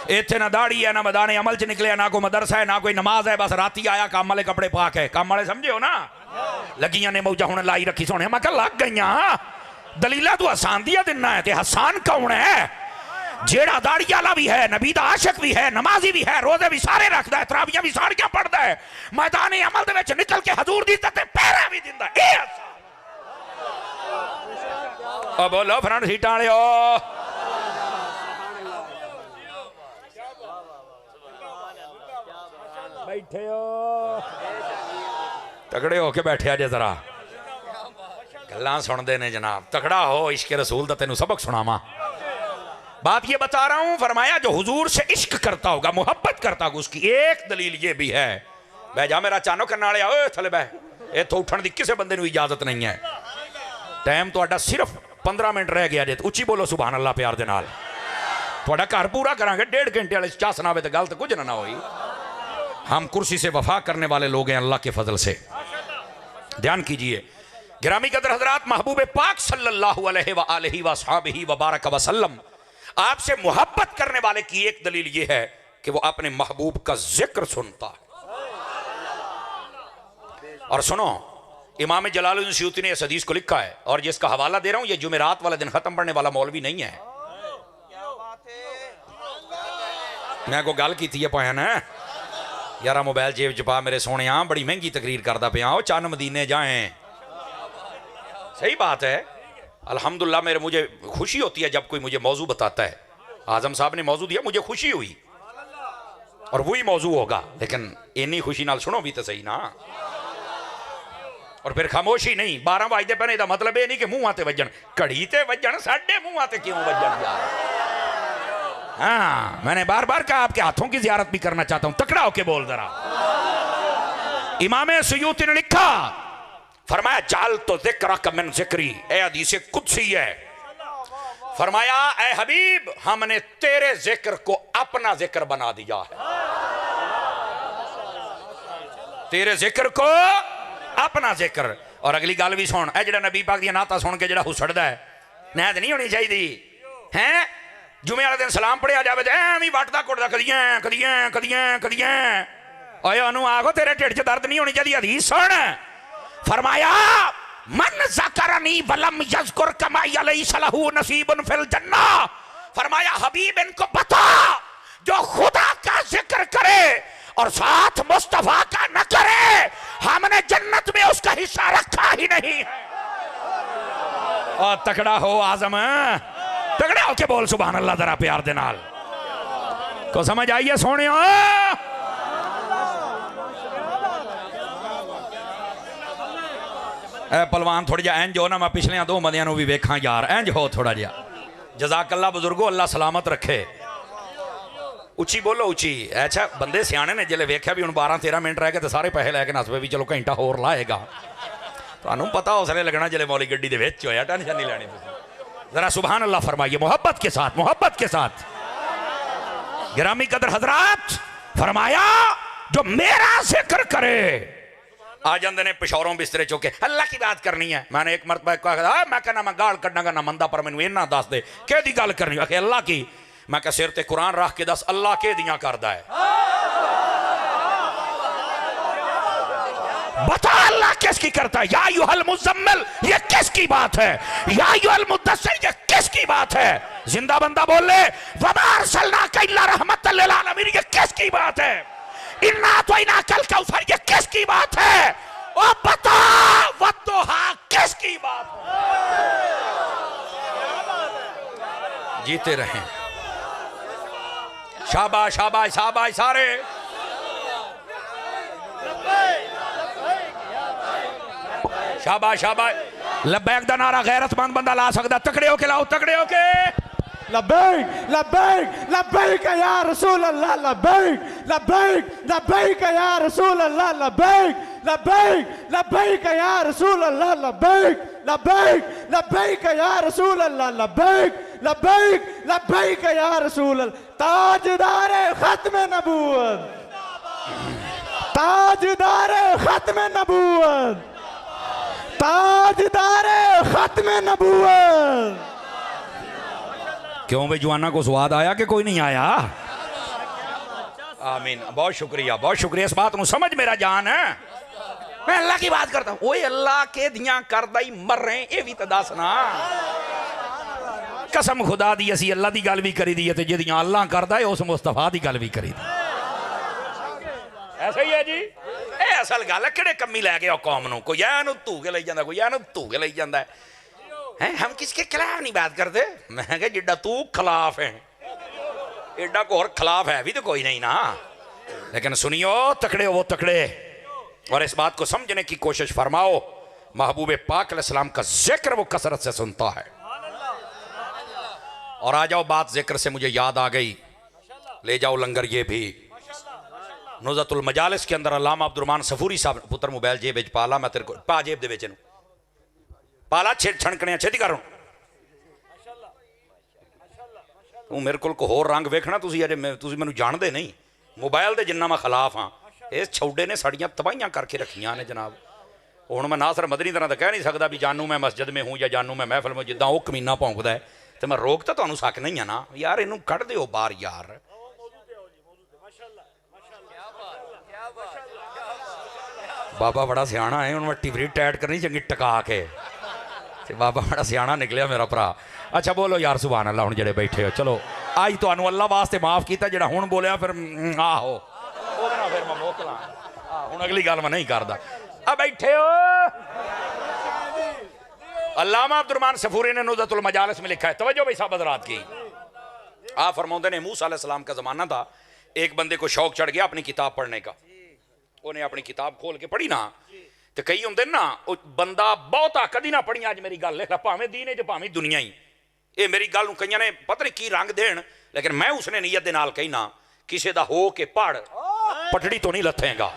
इत्थे ना दाढ़ी है, ना मैदान अमल च निकले, ना कोई मदरसा है, ना कोई नमाज है, बस राती आया काम वाले कपड़े पा के। काम वाले समझे हो ना, लगियां ने मौजा हुण लाई रखी सोने। मैं कहा लग गईयां, दलीला तू हसन दिया दिना है। ते हसन कौन है? जेड़ा दाढ़ी वाला भी है, नबी दा आशिक भी है, नमाजी भी है, रोजे भी सारे रखदा है, तरावियां भी सारियां पढ़दा है, मैदान अमल दे विच निकल के हजूर दी इज्जत ते पैरा भी दिंदा। ए ओ बोलो फ्रंट सीटां वालिओ, बैठे हो तगड़े होके बैठे जे जरा गल्लां सुनते ने जनाब। तगड़ा हो, इश्क रसूल दा तेनू सबक सुनावा। बात ये बता रहा हूं, फरमाया जो हुजूर से इश्क करता होगा, मोहब्बत करता होगा, उसकी एक दलील ये भी है। बह जा मेरा चानो करने वाले, ओए थले बह, इत्थों उठण दी किसी बंदे नू इजाजत नहीं है। टाइम तुहाडा सिर्फ 15 मिनट रह गया जे, उच्ची बोलो सुभान अल्लाह प्यार दे नाल। तुहाडा घर पूरा करांगे, 1.5 घंटे वाले चास ना आवे तो गल तो कुछ ना होई। हम कुर्सी से वफा करने वाले लोग हैं अल्लाह के फजल से। ध्यान कीजिए गिरामी कदर हजरात, महबूब पाक सल्लल्लाहु अलैहि वसहबिही व बारक वसल्लम आपसे मोहब्बत करने वाले की एक दलील यह है कि वो अपने महबूब का जिक्र सुनता है। और सुनो, इमाम जलालुद्दीन सयूती ने इस हदीस को लिखा है, और जिसका हवाला दे रहा हूं, ये जुमेरात वाले दिन खत्म पढ़ने वाला मौलवी नहीं है। मैं को गल की है पाया ना यारा, मोबाइल जेब च पा मेरे सोने, बड़ी महंगी तकरीर करता पिया, चन्न मदीने जाएं। सही बात है, अल्हम्दुलिल्लाह। मुझे खुशी होती है जब कोई मुझे मौजू बताता है। आजम साहब ने मौजू दिया, मुझे खुशी हुई, और वही मौजू होगा, लेकिन इन्नी खुशी नाल सुनो भी तो सही ना। और फिर खामोशी नहीं, 12 बजते पे, इसका मतलब ये नहीं कि मुंह आते वजन, घड़ी ते वजन, साढ़े मुंह आते क्यों वजन यार। हाँ, मैंने बार बार कहा आपके हाथों की जियारत भी करना चाहता हूं, तकड़ा होके बोल जरा। इमाम सयूती ने लिखा, फरमाया जाल तो जिक्र का मिन जिक्री, ए हदीस कुदसी है। फरमाया ए हबीब, हमने तेरे जिक्र को अपना जिक्र बना दिया है। तेरे जिक्र को अपना जिक्र। और अगली गल भी सुन, ए जेड़ा नबी पाक दी नाता सुन के जेड़ा हुसड़दा है, नैत नहीं होनी चाहिए हैं। जुमे वाले दिन सलाम पढ़िया जाए तो एवं वटदा कुटदा, कदियां कदियां कदियां कदियां। ओए ओनू आखो तेरे ढिड च दर्द नहीं होनी चाहिए। हदीस सुन, फरमाया मन ज़करनी वलम यज़कुर कमा लैसा लहू नसीबुन फिल जन्ना। फरमाया हबीब इनको बता, जो खुदा का जिक्र करे और साथ मुस्तफा का न करे, हमने जन्नत में उसका हिस्सा रखा ही नहीं। और तकड़ा हो आजम, तगड़ा होके बोल सुभान अल्लाह जरा प्यार दे नाल। को समझ आई है सोने? पलवान थोड़ा जा इंज हो ना, मैं पिछले 2 बंदियां भी वेखा यार, इंज हो थोड़ा जा। जज़ाकल्लाह बुजुर्गो, अल्लाह सलामत रखे। उची बोलो उची। अच्छा बंदे सियाने ने जिले वेख्या भी हूँ 12-13 मिनट रह गए तो सारे पैसे लैके नस पे भी, चलो घंटा होर लाएगा। तुहानू पता उसने लगना जिले मौली गड्डी दे विच होया, टेंशन नहीं लैनी। जरा सुभान अल्लाह फरमाइए मोहब्बत के साथ, मोहब्बत के साथ। गिरामी कदर हजरात, फरमाया जो मेरा जिक्र करे, आ जाते ने पिशौरों बिस्तरे चुके, अल्लाह की बात करनी है। मैंने एक मरतबा कहा, मैं कहना मैं गाल कड्डांगा ना मंदा, पर मैनू इन्ना दस दे कि गल करनी है। अल्लाह की। मैं कहा सिर ते कुरान रख के दस, अल्लाह के दियां करदा है। बता अल्लाह किसकी करता है? या अय्युहल मुज़म्मिल, ये किसकी बात है? या अय्युहल मुद्दस्सिर, ये किसकी बात है? जिंदा बंदा बोले वमा अरसलनाका इल्ला रहमतल लिल आलमीन, ये किसकी बात है? इन्ना अतैना कल कौसर, ये किसकी बात है? ओ बता वद्दुहा किसकी बात है? जीते रहें। शाबाश शाबाश शाबाश सारे। शाबाश शाबाश। लब्बैक दा नारा गैरतमंद बंदा ला सकदा। तकड़े होके लाओ, तकड़े होके। लब्बैक लब्बैक लब्बैक या रसूल अल्लाह, लब्बैक लब्बैक लब्बैक या रसूल अल्लाह, लब्बैक लब्बैक लब्बैक या रसूल अल्लाह, लब्बैक लब्बैक लब्बैक या रसूल अल्लाह, लब्बैक लब्बैक लब्बैक या रसूल अल्लाह। ताजदारे खत्म नबूवत, ताजदारे खत्म नबूवत, ताजदारे खत्म नबूवत। क्यों भाई जवाना को स्वाद आया कि कोई नहीं आया? आमीन। बहुत शुक्रिया, बहुत शुक्रिया। इस बात को समझ मेरा जान है। मैं अल्लाह की बात करता हूं। ओए अल्लाह के दियां करदा ही मर रहे, ये भी तो दस ना। कसम खुदा दी असी अल्लाह की गल भी करी दी है, जिदियां अल्लाह करदा है उस मुस्तफा की गल भी करी दी। ऐसा ही है जी। ये असल गल है। किहड़े कमी लै गए कौम नूं? कोई ऐ नूं धू के लई जांदा, कोई ऐ नूं धू के लई जांदा है। हम किसके खिलाफ नहीं बात करते। मैं कहा जिड्डा तू खिलाफ है, एडा को और खिलाफ है भी तो कोई नहीं ना। लेकिन सुनियो, तकड़े हो तकड़े, और इस बात को समझने की कोशिश फरमाओ। महबूब पाक अलैहिस्सलाम का जिक्र वो कसरत से सुनता है। और आ जाओ, बात जिक्र से मुझे याद आ गई, ले जाओ लंगर ये भी। नुज़तुल मजालिस के अंदर अल्लामा अब्दुर्रहमान सफूरी साहब, पुत्र मोबाइल जेब विच पाला, मैं तेरे को पा जेब दे विच पाला, छणकने छेती कर। तू मेरे को होर रंग वेखना, तुसी अजे तुसी मैनू जानदे नहीं। मोबाइल दे जिन्ना मैं खिलाफ हाँ, इस छौडे ने साड़ियां तबाहियां करके रखियां ने जनाब। हुण मैं नासर मदनी तरह तो कह नहीं सकता भी जानू मैं मस्जिद में हूँ या जानू मैं महफिल में, जिद्दां वो कमीना भौंकदा है तो मैं रोक तो तुहानू सक नहीं है ना। यार इनू कढ़ दिओ बाहर यार। बाबा बड़ा सियाणा है, हुण मैं टिवरी टाइट करनी चंगी टका के। बाबा बड़ा सियाणा निकलिया मेरा भरा। अच्छा बोलो यार सुभान अल्लाह। हुण जेड़े बैठे हो, चलो आज तुहानू अल्लाह वास्ते माफ़ किया, जेड़ा हुण बोलिया फिर आहो ओहदे नाल फिर मैं मोकला। हुण अगली गल मैं नहीं करदा। आ बैठे हो। अल्लामा अब्दुर्रहमान सफूरी ने नुज़तुल मजालिस में लिखा है, तवज्जो भाई साहब हज़रात की। आप फरमाते ने मूसा अलैहिस्सलाम का ज़माना था, एक बंदे को शौक चढ़ गया अपनी किताब पढ़ने का। उन्हें अपनी किताब खोल के पढ़ी ना, तो कई होंगे ना बंदा बहुता कदी ना पढ़ी, अज मेरी गल लिख ला, भावें दीन है भावें दुनिया ही। ये मेरी गल कई ने पता नहीं की रंग देन, लेकिन मैं उसने नीयत दे नाल कहना, किसी का हो के पढ़, पटड़ी तो नहीं लथेगा।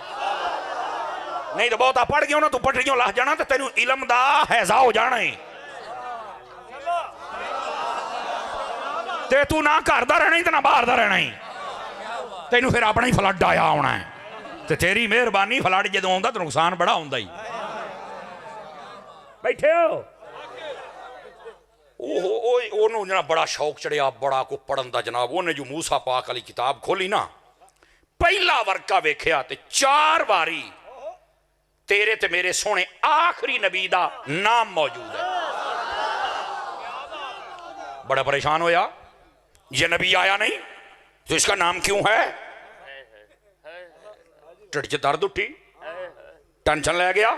नहीं तो बहुता पढ़ गया ना तू पटड़ियों लह जाना, तो तेन इलम दा हैजा हो जाना ही। ते तू ना घर दा रहना ही तो ना बाहर दा रहना ही। तेनू फिर अपना ही फ्लड आया होना है। तो तेरी मेहरबानी, फ्लड जो आता तो नुकसान बड़ा होंदा ही। बैठे हो। ओनू जना बड़ा शौक चढ़िया, बड़ा को पढ़न का जनाब। उन्हें जो मूसा पाक वाली किताब खोली ना, पहला वर्का वेख्या तो 4 बारी तेरे ते मेरे सोने आखिरी नबी का नाम मौजूद है। बड़ा परेशान होया, ये नबी आया नहीं तो इसका नाम क्यों है? टिड च दर्द उठी, टेंशन ले गया।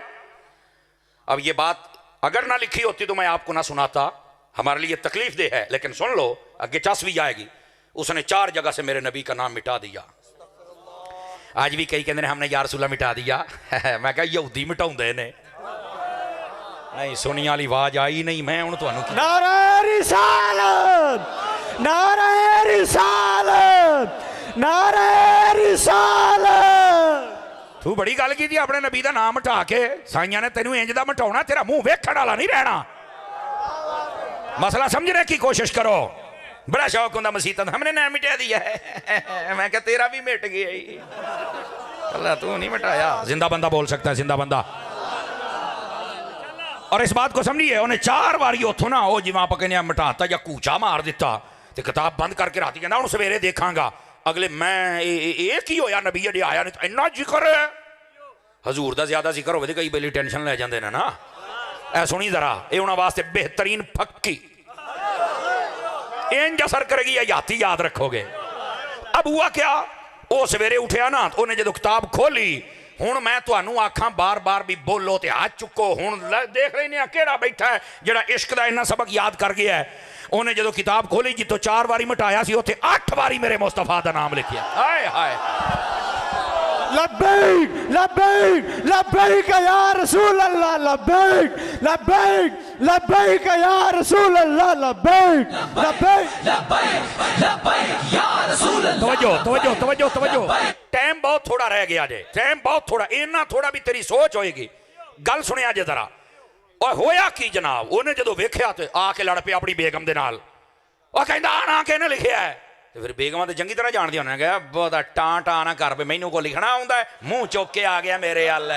अब ये बात अगर ना लिखी होती तो मैं आपको ना सुनाता, हमारे लिए तकलीफ दे है, लेकिन सुन लो आगे चस भी जाएगी। उसने 4 जगह से मेरे नबी का नाम मिटा दिया। आज भी कई कहते हैं हमने या रसूला मिटा दिया। मैं कहा यहूदी मिटाउंदे ने। नहीं सुनी वाली आवाज आई नहीं। मैं हुण तुहानू नारे रिसालत, नारे रिसालत, नारे रिसालत। तू बड़ी गल की थी अपने नबी का नाम मिटा के। साइयां ने तेनू इंज दा मिटाउणा, तेरा मुंह वेखण वाला नहीं रहना। मसला समझने की कोशिश करो। बड़ा शौक होंदा मसीतन, हमने नाम मिटा दिया है। मैं क्या तेरा भी मिट गया ही। अल्लाह तू नहीं मिटाया। जिंदा बंदा बोल सकता है, जिंदा बंदा। और इस बात को समझिए, उन्हें 4 बारी उथों ना वो जिवें आप कहने मिटाता या कूचा मार दिता, तो किताब बंद करके राती कहना हूँ सवेरे देखांगा। अगले मैं ये की होया नबी अजे आया नहीं, इन्ना जिक्र है। हजूर का ज्यादा जिक्र हो कई बेली टेंशन ले जाते हैं ना। ऐ सुनी जरा, ये उन्होंने वास्ते बेहतरीन फक्की इंज असर करेगी, याती याद रखोगे। अब हुआ क्या, वो सवेरे उठया ना, उन्हें जो किताब खोली हुण मैं तुहानू आखां बार बार भी बोलो तो हाथ चुको। हुण देख रहे हैं केड़ा बैठा है जिहड़ा इश्क दा इन्ना सबक याद कर गया है। उन्हें जो किताब खोली जितों 4 बारी मिटाया सी उत्थे 8 बारी मेरे मुस्तफा का नाम लिखिया। हाय हाय लब्बैक लब्बैक लब्बैक या रसूल अल्लाह, लब्बैक लब्बैक लब्बैक या रसूल अल्लाह, लब्बैक लब्बैक लब्बैक या रसूल अल्लाह। तवज्जो तवज्जो तवज्जो तवज्जो, टाइम बहुत थोड़ा रह गया जे, टाइम बहुत थोड़ा, इन्ना थोड़ा भी तेरी सोच होएगी। गल सुनिया जे जरा। और होया की जनाब, उन्हें जो वेख्या तो आके लड़ पे अपनी बेगम दे नाल। और कहंदा आना किहने लिखिया है, तो फिर बेगम तो चंगी तरह जानदी होना गया बहुत टां टां ना कर, मैनू को लिखना आउंदा है, मुंह चुक के आ गया मेरे अल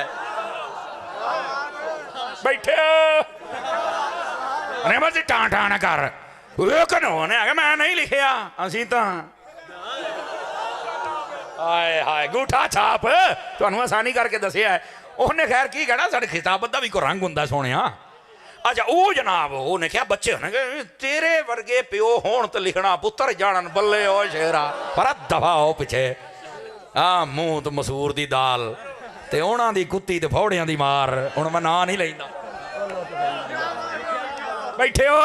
बैठे रहमत टां टां ना कर। उन्हें मैं नहीं लिखिया, असीं तां हाय हाय गूठा छाप तुहानू आसानी करके दसिया है। उन्हें खैर की कहना, साडे खिताबत दा भी कोई रंग हुंदा सोहणिया। अच्छा वो जनाब उन्हें क्या बच्चे होने तेरे वर्गे प्यो होण तो लिखना पुत्र जानन, बल्ले ओ शेरा पर दफा हो पिछे। हाँ मुंह तो मसूर दी दाल ते उन्हां दी कुत्ती ते फौड़ियां दी मार। हुण मैं नां नहीं लैंदा, बैठे हो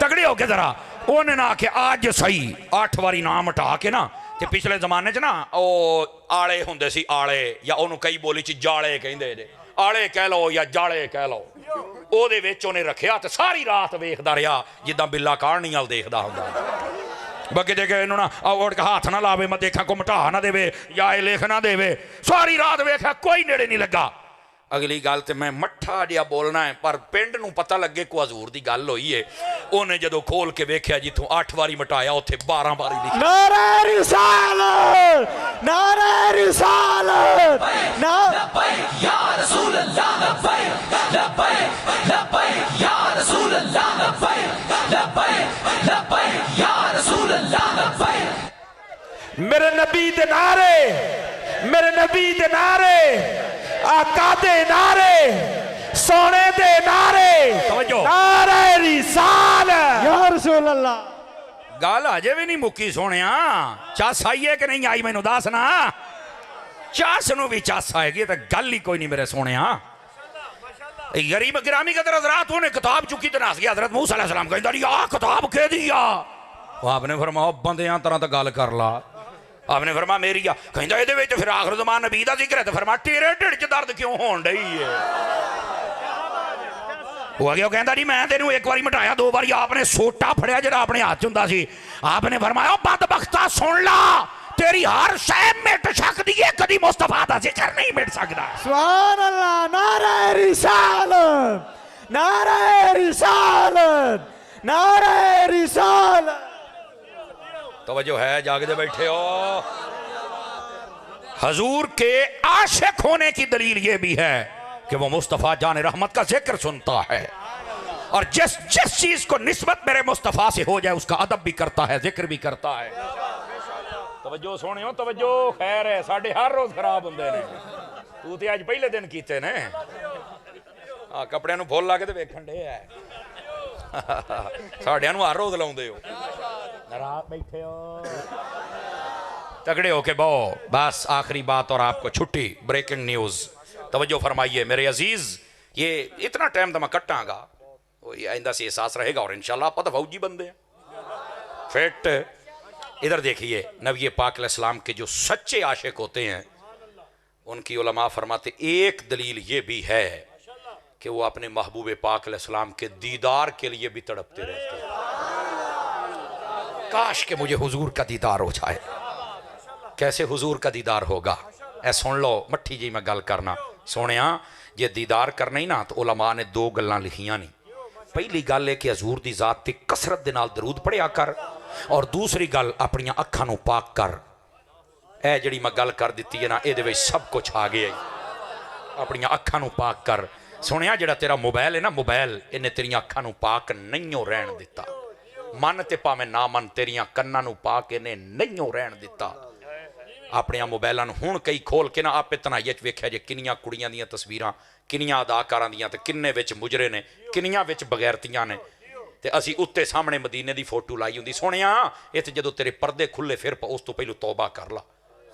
तगड़े हो के जरा। उन्हें ना आखे अज सही 8 बारी नाम हटा के ना, ते पिछले जमाने च ना ओ आले हुंदे सी, आले या ओनू कई बोली च जाले कहंदे जे, आले कह लो या जाले कह लो। ਉਹਦੇ ਵਿੱਚ ਉਹਨੇ ਰੱਖਿਆ ਤੇ ਸਾਰੀ ਰਾਤ ਵੇਖਦਾ ਰਿਹਾ ਜਿੱਦਾਂ ਬਿੱਲਾ ਕਾਹਣੀ ਵਾਲ ਦੇਖਦਾ ਹੁੰਦਾ। ਬਾਕੀ ਜੇ ਕਿ ਇਹਨੂੰ ਨਾ ਔੜ ਕੇ ਹੱਥ ਨਾ ਲਾਵੇ, ਮੈਂ ਦੇਖਾਂ ਕੋ ਮਟਾ ਨਾ ਦੇਵੇ ਜਾਂ ਇਹ ਲਿਖ ਨਾ ਦੇਵੇ। ਸਾਰੀ ਰਾਤ ਵੇਖਿਆ ਕੋਈ ਨੇੜੇ ਨਹੀਂ ਲੱਗਾ। अगली गल तो मैं मट्ठा जिहा बोलना है पर पिंड नूं पता लगे को हजूर दी गल होई है। उन्हें जदों खोल के वेख्या जिथों 8 बारी मटाया उत्थे 12 बारी लिखी। नारे रिसालत नारे रिसालत लब्बैक या रसूल अल्लाह, लब्बैक लब्बैक लब्बैक या रसूल अल्लाह, लब्बैक लब्बैक लब्बैक या रसूल अल्लाह, लब्बैक। मेरे नबी दे नारे, मेरे नबी दे नारे, आका दे नारे, सोने दे नारे, नारे रिसालत या रसूल अल्लाह। गल अजे भी नहीं मुक्की सोनिया। चस आई है कि नहीं आई मैनू दस ना। चस नूं भी चस आएगी तो गल ही कोई नहीं मेरे सोनिया। गरीब गिरामी कदर हजरात उन्हें किताब चुकी तो नस गया। हजरत मूसा अलैहिस्सलाम कहंदा नी आ किताब कह दी आ। आपने फरमाया बंदियां तरह तो गल कर ला। आपने फरमा मेरी आ। कहंदा इहदे विच फिर आखिर ज़मान नबी दा जिक्र है तो फरमा तेरे ढिड च दर्द क्यों होण डई है। वो आ गया कहंदा जी मैं तेनू एक बारी मिटाया 2 बारी आपने सोटा फड़िया जिहड़ा अपने हाथ च हुंदा सी। आपने फरमाया बदबख्ता सुन ला तेरी हर शय मिट सकदी है, कदी मुस्तफा दा जिक्र नहीं मिट सकदा। सुभान अल्लाह। नारे रिसालत नारे रिसालत नारे रिसालत। तवज्जो है, जागते बैठे हो। हजूर के आशिक होने की दलील ये भी है कि वो मुस्तफ़ा जान रहमत का जिक्र सुनता है और जिस जिस चीज को निस्बत मेरे मुस्तफ़ा से हो जाए उसका अदब भी करता है, जिक्र भी करता है। तवज्जो सोने हो, तवज्जो। खैर है साढ़े हर रोज खराब होंगे ने, तू तो अज पहले दिन कीते ने। कपड़े नूं फुल ला के वेखण डे है। साढ़ियां नूं हर रोज लाउंदे हो। नाराज बैठे हो, तगड़े होके बहो। बस आखिरी बात और आपको छुट्टी। ब्रेकिंग न्यूज तवज्जो फरमाइए मेरे अजीज। ये इतना टाइम तो मैं कट्टांगा, आइंदा से एहसास रहेगा और इंशाल्लाह आप तो फौजी बंदे हैं फिट। इधर देखिए नबी पाक अलैहिस्सलाम के जो सच्चे आशिक होते हैं उनकी उलमा फरमाते एक दलील ये भी है कि वो अपने महबूब पाक अलैहिस्सलाम के दीदार के लिए भी तड़पते रहते हैं। काश के मुझे हुजूर का दीदार हो जाए। कैसे हुजूर का दीदार होगा? ऐ सुन लो मट्ठी जी मैं गल करना सोनिया। जे दीदार करना ही ना तो उलमा ने 2 गल्लां लिखियां नहीं। पहली गल है कि हजूर दी जात ते कसरत दे नाल दरूद पढ़िया कर और दूसरी गल अपनियां अखां नूं पाक कर। ए जिहड़ी मैं गल कर दित्ती है ना इहदे विच सब कुछ आ गया। अपनियां अखां नूं पाक कर। सुनिया जिहड़ा तेरा मोबाइल है ना, मोबाइल इन्हें तेरियां अखां नूं पाक नहीं रहन दिता। मन ते भावें ना मन तेरियां कन्नां नूं पाक इन्हें नहीं रहन दिता। अपने मोबाइलों हुण कई खोल के ना आपे तनाई वेख्या जे किनियां कुड़ियां दियां तस्वीरां, किनियां अदाकारां दियां ते किन्ने विच मुजरे ने, किनियां विच बगैरतियां ने। ते असी उत्ते सामने मदीने दी फोटो लाई हुंदी। सोहणिया इत्थे जदों तेरे पर्दे खुले फिर उस तो पहलू तौबा कर ला,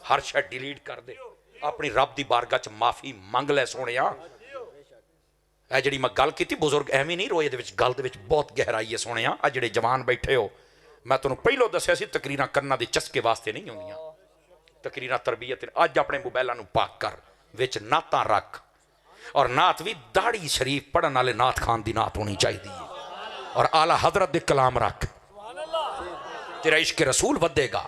हर शै डिलीट कर दे, अपनी रब की बारगाह च माफी मंग लै सोहणिया। ਇਹ ਜਿਹੜੀ मैं गल की बुजुर्ग एवं नहीं रोए, गल बहुत गहराई है सोहणिया। आ जिहड़े जवान बैठे हो, मैं तुहानूं पहलों दस्सिया सी तकरीरां करना दे चस्के वास्ते नहीं होंदियां, तकरीरां तरबीयत। अज अपने मोबाइलों नूं पाक कर, विच नातां रख, और नात भी दाढ़ी शरीफ पढ़न वाले नात खान की नात होनी चाहिए, और आला हजरत दे कलाम रख, तेरा इश्क रसूल वधेगा।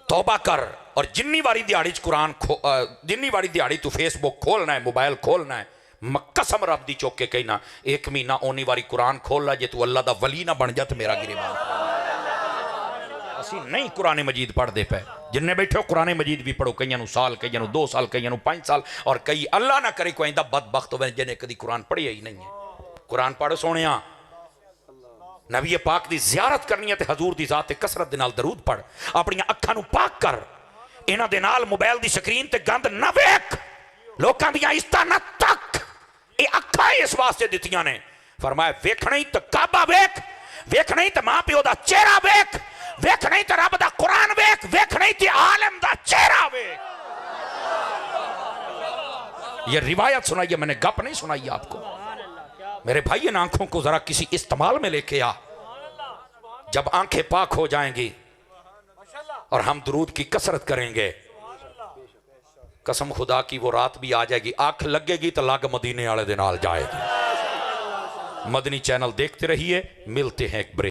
तौबा कर, और जिन्नी वारी दिहाड़ी च कुरान जिन्नी वारी दिहाड़ी तू फेसबुक खोलना है, मोबाइल खोलना है, कसम रब दी चौक के कहना, एक महीना ओनी वारी कुरान खोल ला, जे तू अल्लाह दा वली ना बन जा तो मेरा गिरबान। असी नहीं कुरान मजीद पढ़ते पे, जिन्ने बैठे हो कुरान मजीद भी पढ़ो, कईयां नूं साल, कईयां नूं 2 साल, कईयां नूं 5 साल, और कई अल्लाह ना करे कोई बदबख्त होवे जिन्हें कदी कुरान पढ़िया ही नहीं है। कुरान पढ़ सोहणिया, नबी पाक की जियारत करनी है, तो हजूर की जात ते कसरत दे नाल दरूद पढ़, अपन अखां नूं पाक कर, इन्हां दे नाल मोबाइल की स्क्रीन ते गंद ना वेख, लोकां दियां इज्जतां ना तक। ये अखां इस वास्ते दित्तियां ने, फरमाया वेख नहीं तो काबा वेख, वेख नहीं तो मां प्यो दा चेहरा वेख, वेख नहीं तो रब दा कुरान वेख, वेख नहीं तो आलम दा चेहरा वेख। ये रिवायत सुनाई है, मैंने गप नहीं सुनाई आपको। मेरे भाई इन आंखों को जरा किसी इस्तेमाल में लेके आ। जब आंखें पाक हो जाएंगी और हम दुरूद की कसरत करेंगे, कसम खुदा की वो रात भी आ जाएगी। आंख लगेगी तो लग मदीने वाले दे नाल जाएगी। मदनी चैनल देखते रहिए, मिलते हैं एक ब्रेक।